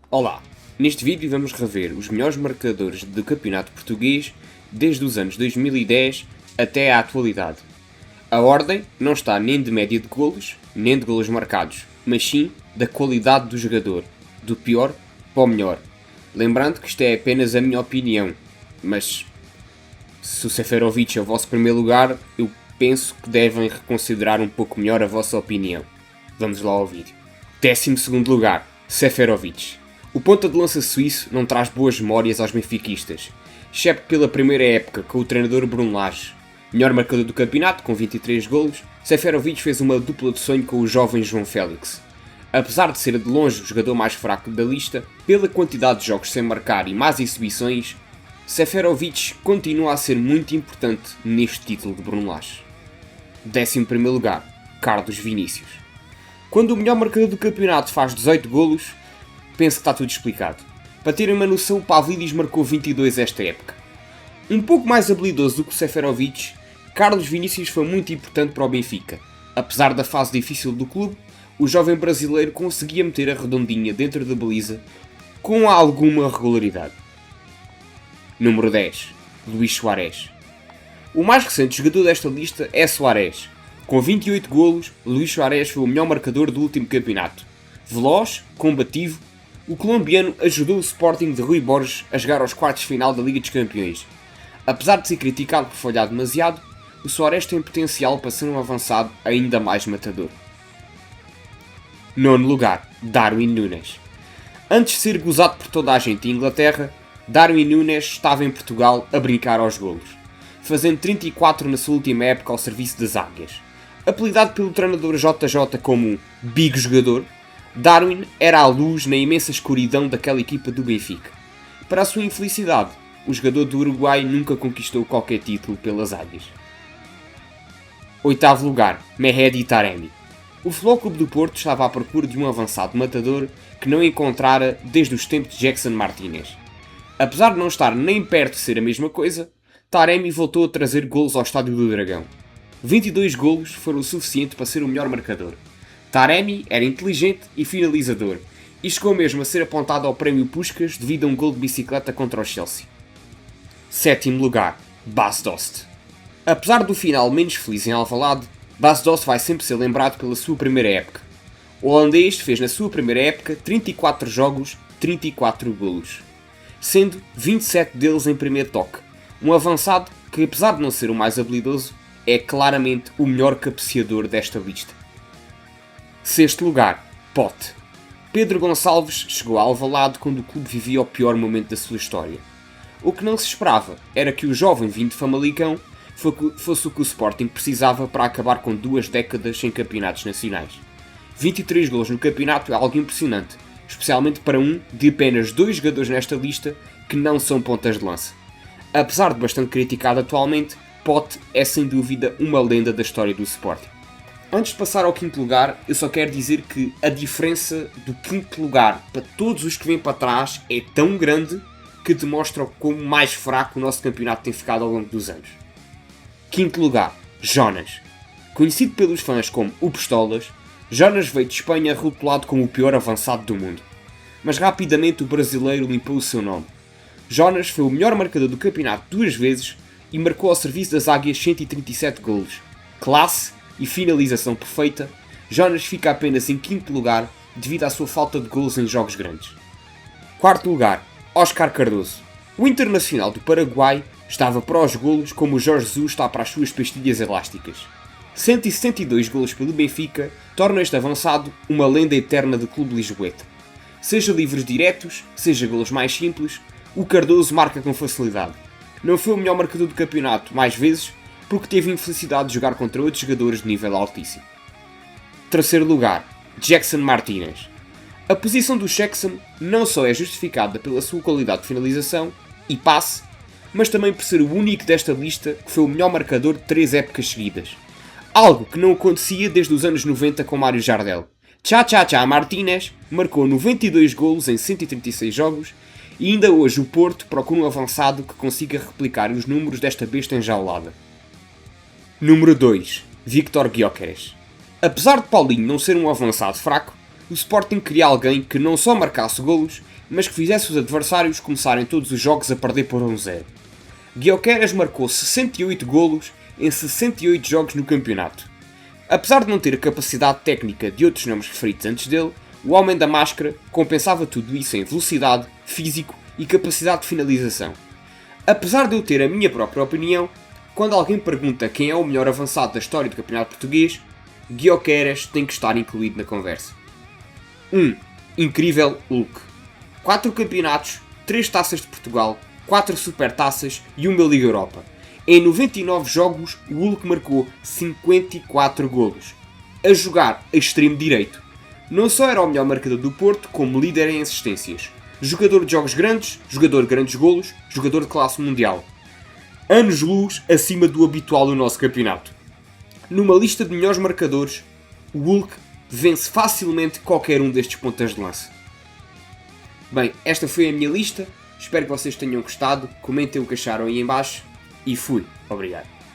Olá! Neste vídeo vamos rever os melhores marcadores do campeonato português desde os anos 2010 até à atualidade. A ordem não está nem de média de golos, nem de golos marcados, mas sim da qualidade do jogador, do pior para o melhor. Lembrando que isto é apenas a minha opinião, mas se o Seferovic é o vosso primeiro lugar, eu penso que devem reconsiderar um pouco melhor a vossa opinião. Vamos lá ao vídeo. 12º lugar, Seferovic. O ponta de lança suíço não traz boas memórias aos benfiquistas, excepto pela primeira época com o treinador Bruno Lage. Melhor marcador do campeonato, com 23 golos, Seferovic fez uma dupla de sonho com o jovem João Félix. Apesar de ser de longe o jogador mais fraco da lista, pela quantidade de jogos sem marcar e más exibições, Seferovic continua a ser muito importante neste título de Bruno Lage. 11º lugar, Carlos Vinícius. Quando o melhor marcador do campeonato faz 18 golos, penso que está tudo explicado. Para terem uma noção, o Pavlidis marcou 22 esta época. Um pouco mais habilidoso do que o Seferovic, Carlos Vinícius foi muito importante para o Benfica. Apesar da fase difícil do clube, o jovem brasileiro conseguia meter a redondinha dentro da baliza com alguma regularidade. Número 10. Luís Soares. O mais recente jogador desta lista é Soares. Com 28 golos, Luís Soares foi o melhor marcador do último campeonato. Veloz, combativo, o colombiano ajudou o Sporting de Rui Borges a chegar aos quartos de final da Liga dos Campeões. Apesar de ser criticado por falhar demasiado, o Soares tem potencial para ser um avançado ainda mais matador. 9º lugar, Darwin Núñez. Antes de ser gozado por toda a gente em Inglaterra, Darwin Núñez estava em Portugal a brincar aos golos, fazendo 34 na sua última época ao serviço das Águias. Apelidado pelo treinador JJ como um big jogador, Darwin era a luz na imensa escuridão daquela equipa do Benfica. Para a sua infelicidade, o jogador do Uruguai nunca conquistou qualquer título pelas Águias. 8º lugar, Mehdi Taremi. O Futebol Clube do Porto estava à procura de um avançado matador que não encontrara desde os tempos de Jackson Martínez. Apesar de não estar nem perto de ser a mesma coisa, Taremi voltou a trazer golos ao Estádio do Dragão. 22 golos foram o suficiente para ser o melhor marcador. Taremi era inteligente e finalizador, e chegou mesmo a ser apontado ao prémio Puskás devido a um gol de bicicleta contra o Chelsea. 7º lugar, Bas Dost. Apesar do final menos feliz em Alvalade, Bas Dost vai sempre ser lembrado pela sua primeira época. O holandês fez na sua primeira época 34 jogos, 34 golos, sendo 27 deles em primeiro toque. Um avançado que, apesar de não ser o mais habilidoso, é claramente o melhor cabeceador desta lista. 6º lugar, Pote. Pedro Gonçalves chegou a Alvalade quando o clube vivia o pior momento da sua história. O que não se esperava era que o jovem vindo de Famalicão fosse o que o Sporting precisava para acabar com 2 décadas sem campeonatos nacionais. 23 gols no campeonato é algo impressionante, especialmente para um de apenas 2 jogadores nesta lista que não são pontas de lança. Apesar de bastante criticado atualmente, Pote é sem dúvida uma lenda da história do Sporting. Antes de passar ao 5º lugar, eu só quero dizer que a diferença do 5º lugar para todos os que vêm para trás é tão grande que demonstra como mais fraco o nosso campeonato tem ficado ao longo dos anos. 5º lugar, Jonas. Conhecido pelos fãs como o Pistolas, Jonas veio de Espanha rotulado como o pior avançado do mundo. Mas rapidamente o brasileiro limpou o seu nome. Jonas foi o melhor marcador do campeonato 2 vezes e marcou ao serviço das Águias 137 golos. Classe e finalização perfeita, Jonas fica apenas em 5º lugar devido à sua falta de golos em jogos grandes. 4º lugar, Óscar Cardoso. O internacional do Paraguai estava para os golos como o Jorge Jesus está para as suas pastilhas elásticas. 172 golos pelo Benfica torna este avançado uma lenda eterna do clube lisboeta. Seja livros diretos, seja golos mais simples, o Cardoso marca com facilidade. Não foi o melhor marcador do campeonato mais vezes, porque teve a infelicidade de jogar contra outros jogadores de nível altíssimo. 3º lugar, Jackson Martínez. A posição do Jackson não só é justificada pela sua qualidade de finalização e passe, mas também por ser o único desta lista que foi o melhor marcador de 3 épocas seguidas. Algo que não acontecia desde os anos 90 com Mário Jardel. Martínez marcou 92 golos em 136 jogos e ainda hoje o Porto procura um avançado que consiga replicar os números desta besta enjaulada. Número 2. Víctor Gyökeres. Apesar de Paulinho não ser um avançado fraco, o Sporting queria alguém que não só marcasse golos, mas que fizesse os adversários começarem todos os jogos a perder por 1-0. Gyökeres marcou 68 golos em 68 jogos no campeonato. Apesar de não ter a capacidade técnica de outros nomes referidos antes dele, o homem da máscara compensava tudo isso em velocidade, físico e capacidade de finalização. Apesar de eu ter a minha própria opinião, quando alguém pergunta quem é o melhor avançado da história do campeonato português, Gyökeres tem que estar incluído na conversa. 1. Incrível Hulk. 4 campeonatos, 3 taças de Portugal, 4 supertaças e uma Liga Europa. Em 99 jogos, o Hulk marcou 54 golos. A jogar a extremo direito. Não só era o melhor marcador do Porto, como líder em assistências. Jogador de jogos grandes, jogador de grandes golos, jogador de classe mundial. Anos-luz acima do habitual no nosso campeonato. Numa lista de melhores marcadores, o Hulk vence facilmente qualquer um destes pontas de lança. Bem, esta foi a minha lista. Espero que vocês tenham gostado. Comentem o que acharam aí em baixo. E fui. Obrigado.